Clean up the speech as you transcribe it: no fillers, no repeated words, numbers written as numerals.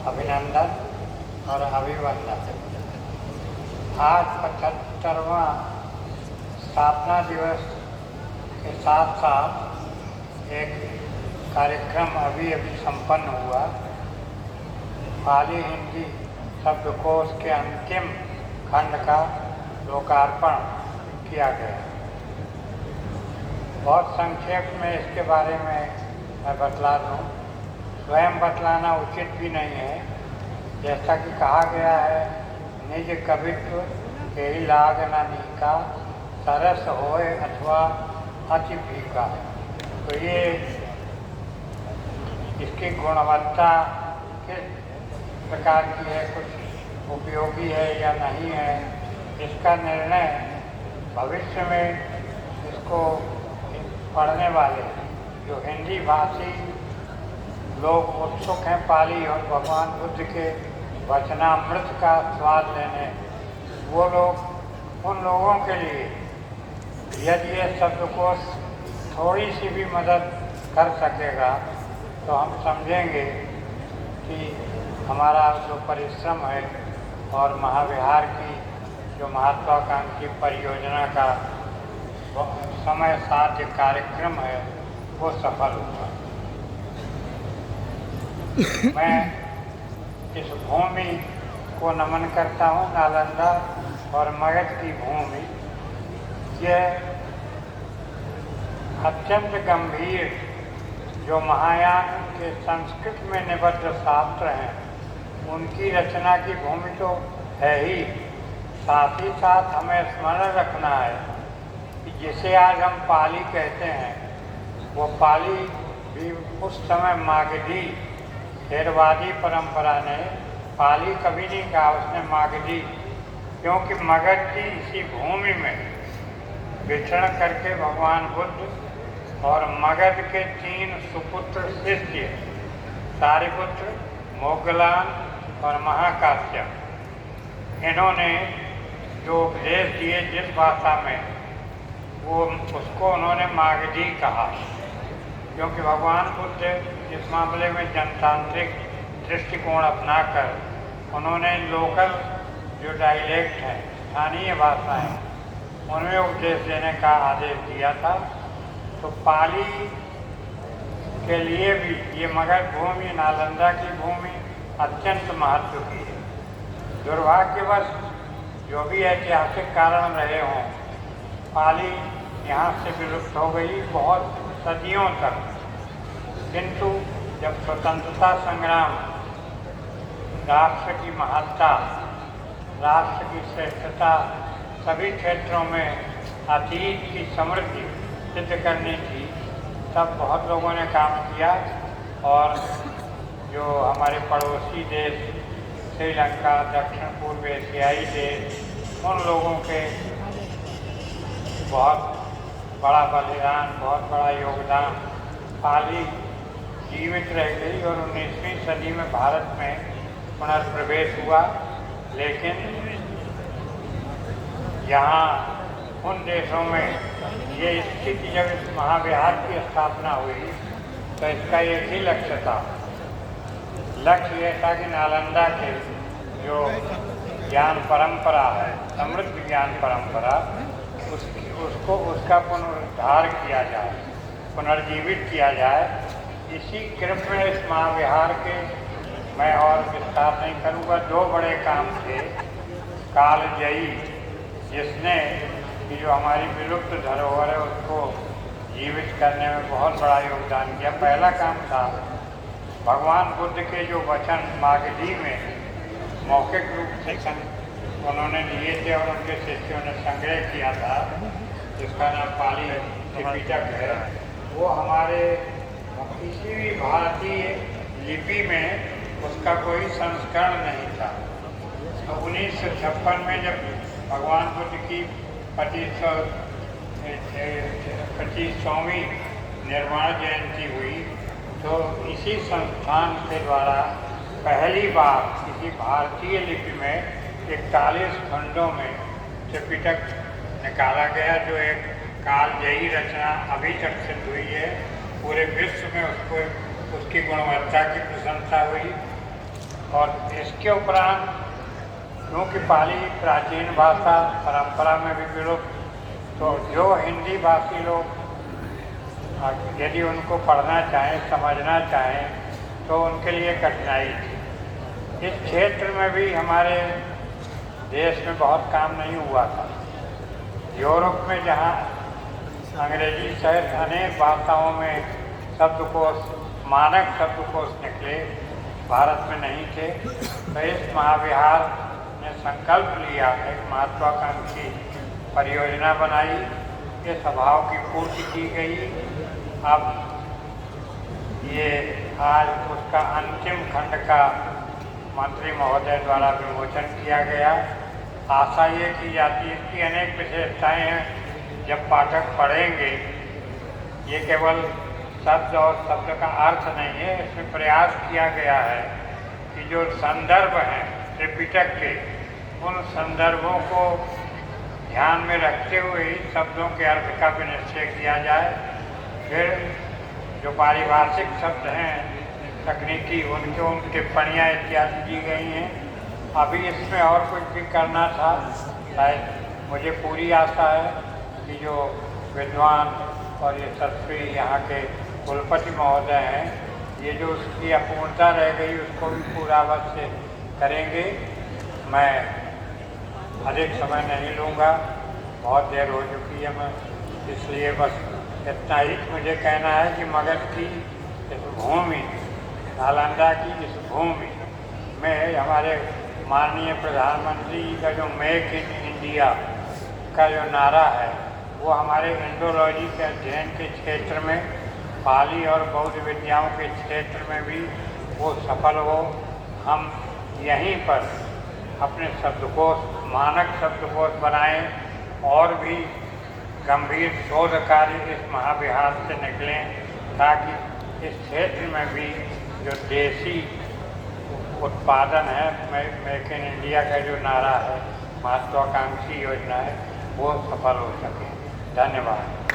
अभिनंदन और अभिवंदन। आज 75वां स्थापना दिवस के साथ साथ एक कार्यक्रम अभी संपन्न हुआ। पाली हिंदी शब्दकोश के अंतिम खंड का लोकार्पण किया गया। बहुत संक्षेप में इसके बारे में मैं बतला दूँ। स्वयं बतलाना उचित भी नहीं है। जैसा कि कहा गया है, निज कवित्व के ही लाग न नीका, सरस होए अथवा अति फीका। तो ये इसकी गुणवत्ता किस प्रकार की है, कुछ उपयोगी है या नहीं है, इसका निर्णय भविष्य में इसको पढ़ने वाले जो हिंदी भाषी लोग उत्सुक हैं पाली और भगवान बुद्ध के वचनामृत का स्वाद लेने, वो लोग, उन लोगों के लिए यदि ये शब्दकोश थोड़ी सी भी मदद कर सकेगा तो हम समझेंगे कि हमारा जो परिश्रम है और महाविहार की जो महत्वाकांक्षी परियोजना का समय साध्य कार्यक्रम है वो सफल हुआ। मैं इस भूमि को नमन करता हूँ, नालंदा और मगध की भूमि। यह अत्यंत गंभीर जो महायान के संस्कृत में निबद्ध शास्त्र हैं, उनकी रचना की भूमि तो है ही। साथ ही साथ हमें स्मरण रखना है कि जिसे आज हम पाली कहते हैं, वो पाली भी उस समय मागधी थेरवादी परंपरा ने पाली कभी नहीं कहा, उसने मागधी, क्योंकि मगध की इसी भूमि में विचरण करके भगवान बुद्ध और मगध के 3 सुपुत्र शिष्य सारिपुत्र, मोगलान और महाकाश्यप, इन्होंने जो उपदेश दिए जिस भाषा में, वो उसको उन्होंने मागधी कहा। क्योंकि भगवान बुद्ध इस मामले में जनतांत्रिक दृष्टिकोण अपनाकर उन्होंने लोकल जो डायलेक्ट हैं, स्थानीय भाषाएं, उनमें उपदेश देने का आदेश दिया था। तो पाली के लिए भी ये मगध भूमि, नालंदा की भूमि अत्यंत महत्व की है। दुर्भाग्यवश जो भी ऐतिहासिक कारण रहे हों, पाली यहाँ से विलुप्त हो गई बहुत सदियों तक। किंतु जब स्वतंत्रता संग्राम, राष्ट्र की महत्ता, राष्ट्र की श्रेष्ठता, सभी क्षेत्रों में अतीत की समृद्धि सिद्ध करनी थी, तब बहुत लोगों ने काम किया। और जो हमारे पड़ोसी देश श्रीलंका, दक्षिण पूर्व एशियाई देश, उन लोगों के बहुत बड़ा बलिदान, बहुत बड़ा योगदान, पाली जीवित रह गई और 19वीं सदी में भारत में पुनर्प्रवेश हुआ। लेकिन यहाँ उन देशों में ये स्थिति, जब इस महाविहार की स्थापना हुई तो इसका एक ही लक्ष्य था। लक्ष्य ये था कि नालंदा के जो ज्ञान परंपरा है, समृद्ध ज्ञान परंपरा, उसका पुनरुद्धार किया जाए, पुनर्जीवित किया जाए। इसी क्रम में इस महाविहार के, मैं और विस्तार नहीं करूँगा, 2 बड़े काम थे। कालजयी, जिसने कि जो हमारी विलुप्त धरोहर है उसको जीवित करने में बहुत बड़ा योगदान किया। पहला काम था भगवान बुद्ध के जो वचन मागधी में मौखिक रूप से उन्होंने लिए थे और उनके शिष्यों ने संग्रह किया था, जिसका नाम पाली त्रिपिटक है। वो हमारे किसी भी भारतीय लिपि में उसका कोई संस्करण नहीं था। 1956 में जब भगवान बुद्ध की 25वीं निर्वाण जयंती हुई, तो इसी संस्थान के द्वारा पहली बार किसी भारतीय लिपि में 41 खंडों में त्रिपिटक निकाला गया, जो एक कालजयी रचना अभी तक सिद्ध हुई है। पूरे विश्व में उसको, उसकी गुणवत्ता की प्रशंसा हुई। और इसके उपरांत क्योंकि पाली प्राचीन भाषा परंपरा में भी विलुप्त, तो जो हिंदी भाषी लोग यदि उनको पढ़ना चाहें, समझना चाहें, तो उनके लिए कठिनाई थी। इस क्षेत्र में भी हमारे देश में बहुत काम नहीं हुआ था। यूरोप में जहाँ अंग्रेजी सहित अनेक भाषाओं में शब्दकोश, मानक शब्दकोश निकले, भारत में नहीं थे। तो इस महाविहार ने संकल्प लिया, एक महत्वाकांक्षी परियोजना बनाई, इस अभाव की पूर्ति की गई। अब ये आज उसका अंतिम खंड का मंत्री महोदय द्वारा विमोचन किया गया। आशा ये की जाती है कि अनेक विशेषताएं हैं, जब पाठक पढ़ेंगे, ये केवल शब्द और शब्द का अर्थ नहीं है, इसमें प्रयास किया गया है कि जो संदर्भ हैं त्रिपिटक के, उन संदर्भों को ध्यान में रखते हुए ही शब्दों के अर्थ का भी निश्चय किया जाए। फिर जो पारिभाषिक शब्द हैं तकनीकी, उनके उन टिप्पणियाँ इत्यादि दी गई हैं। अभी इसमें और कुछ भी करना था, शायद मुझे पूरी आशा है कि जो विद्वान और ये शास्त्री यहाँ के कुलपति महोदय हैं, ये जो उसकी अपूर्णता रह गई उसको भी पूरा अवश्य करेंगे। मैं अधिक समय नहीं लूँगा, बहुत देर हो चुकी है, मैं इसलिए बस इतना ही मुझे कहना है कि मगध की इस भूमि, नालंदा की इस भूमि में हमारे माननीय प्रधानमंत्री का जो मेक इन इंडिया का जो नारा है, वो हमारे इंडोलॉजी के अध्ययन के क्षेत्र में, पाली और बौद्ध विद्याओं के क्षेत्र में भी वो सफल हो। हम यहीं पर अपने शब्दकोश, मानक शब्दकोश बनाएं और भी गंभीर शोध कार्य इस महाविहार से निकलें, ताकि इस क्षेत्र में भी जो देसी उत्पादन है, मेक इन इंडिया का जो नारा है, महत्वाकांक्षी योजना है, वो सफल हो सके। धन्यवाद।